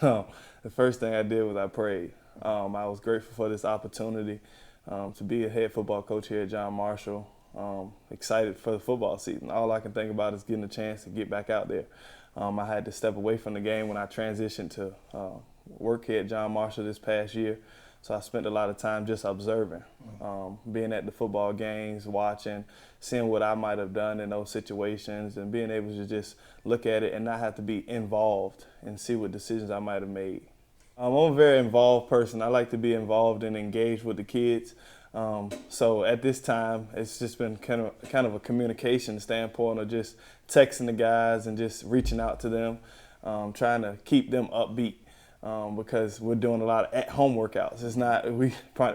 The first thing I did was I prayed. I was grateful for this opportunity to be a head football coach here at John Marshall. Excited for the football season. All I can think about is getting a chance to get back out there. I had to step away from the game when I transitioned to work here at John Marshall this past year. So I spent a lot of time just observing, being at the football games, watching, seeing what I might have done in those situations, and being able to just look at it and not have to be involved and see what decisions I might have made. I'm a very involved person. I like to be involved and engaged with the kids. So at this time, it's just been kind of a communication standpoint of just texting the guys and just reaching out to them, trying to keep them upbeat. Because we're doing a lot of at-home workouts. It's not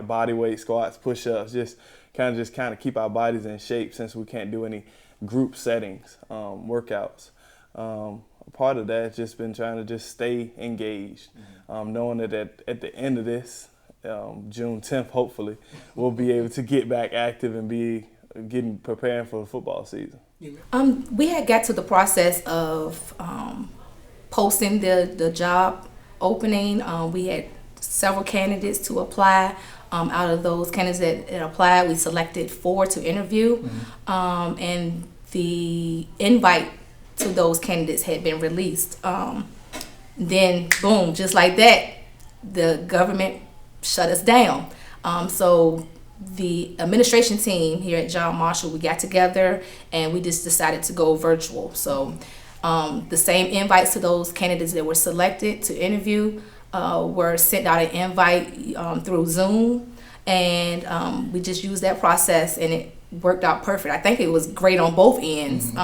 body weight, squats, push-ups, just kind of keep our bodies in shape since we can't do any group settings workouts. Part of that has just been trying to just stay engaged, knowing that at the end of this, June 10th, hopefully, we'll be able to get back active and be preparing for the football season. We had got to the process of posting the job opening. We had several candidates to apply. Out of those candidates that applied, we selected 4 to interview. And the invite to those candidates had been released. Then, boom, just like that, the government shut us down. So the administration team here at John Marshall, we got together and we just decided to go virtual. So the same invites to those candidates that were selected to interview were sent out an invite through Zoom, and we just used that process, and it worked out perfect. I think it was great on both ends.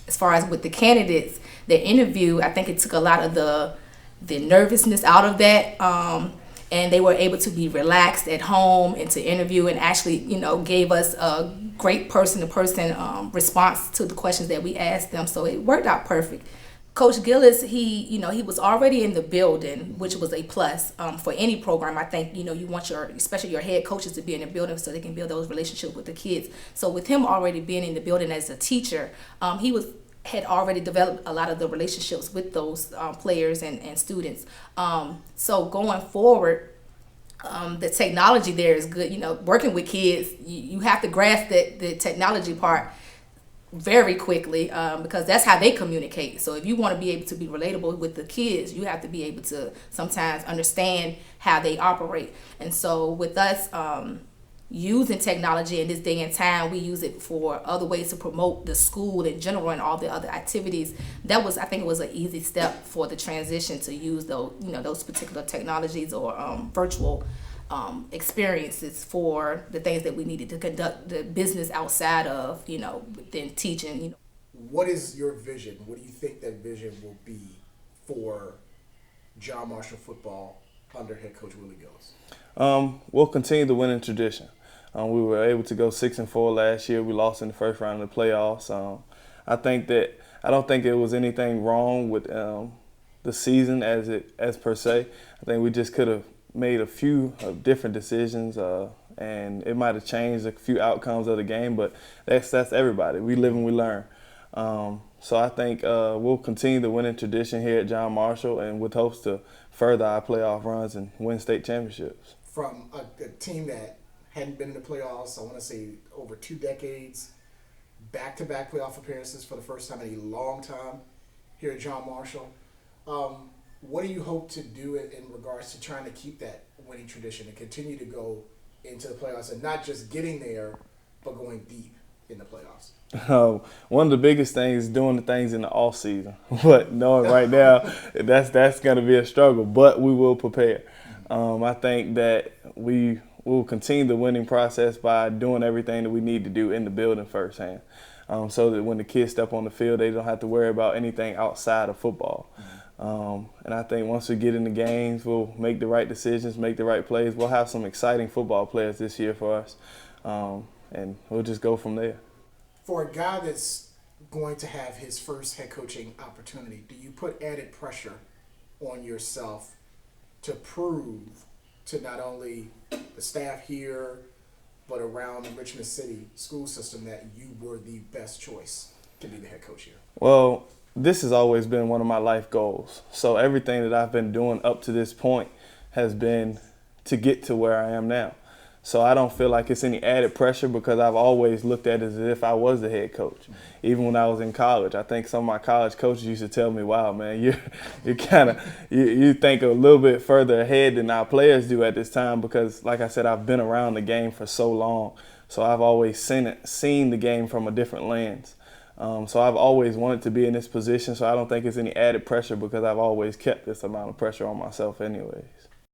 As far as with the candidates, the interview, I think it took a lot of the nervousness out of that. And they were able to be relaxed at home and to interview, and actually, gave us a great person-to-person response to the questions that we asked them. So it worked out perfect. Coach Gillus, he was already in the building, which was a plus for any program. I think, you want especially your head coaches to be in the building so they can build those relationships with the kids. So with him already being in the building as a teacher, he had already developed a lot of the relationships with those players and students. So going forward, the technology there is good. Working with kids, you have to grasp the technology part very quickly because that's how they communicate. So if you want to be able to be relatable with the kids, you have to be able to sometimes understand how they operate. And so with us, using technology in this day and time, we use it for other ways to promote the school in general and all the other activities. I think it was an easy step for the transition to use those particular technologies or virtual experiences for the things that we needed to conduct the business outside of, within teaching. What is your vision? What do you think that vision will be for John Marshall football under head coach Willie Gillus? We'll continue the winning tradition. We were able to go 6-4 last year. We lost in the first round of the playoffs. I don't think it was anything wrong with the season as per se. I think we just could have made a few different decisions, and it might have changed a few outcomes of the game. But that's everybody. We live and we learn. So I think we'll continue the winning tradition here at John Marshall, and with hopes to further our playoff runs and win state championships. From a team that hadn't been in the playoffs, I want to say over 2 decades, back-to-back playoff appearances for the first time in a long time here at John Marshall. What do you hope to do in regards to trying to keep that winning tradition and continue to go into the playoffs and not just getting there, but going deep in the playoffs? One of the biggest things is doing the things in the off season. But knowing right now, that's going to be a struggle. But we will prepare. I think that we will continue the winning process by doing everything that we need to do in the building firsthand, so that when the kids step on the field, they don't have to worry about anything outside of football. And I think once we get in the games, we'll make the right decisions, make the right plays. We'll have some exciting football players this year for us, and we'll just go from there. For a guy that's going to have his first head coaching opportunity, do you put added pressure on yourself to prove to not only the staff here, but around the Richmond City school system that you were the best choice to be the head coach here? Well, this has always been one of my life goals. So everything that I've been doing up to this point has been to get to where I am now. So I don't feel like it's any added pressure because I've always looked at it as if I was the head coach. Even when I was in college, I think some of my college coaches used to tell me, "Wow, man, you kind of you think a little bit further ahead than our players do at this time." Because, like I said, I've been around the game for so long, so I've always seen the game from a different lens. So I've always wanted to be in this position. So I don't think it's any added pressure because I've always kept this amount of pressure on myself anyway.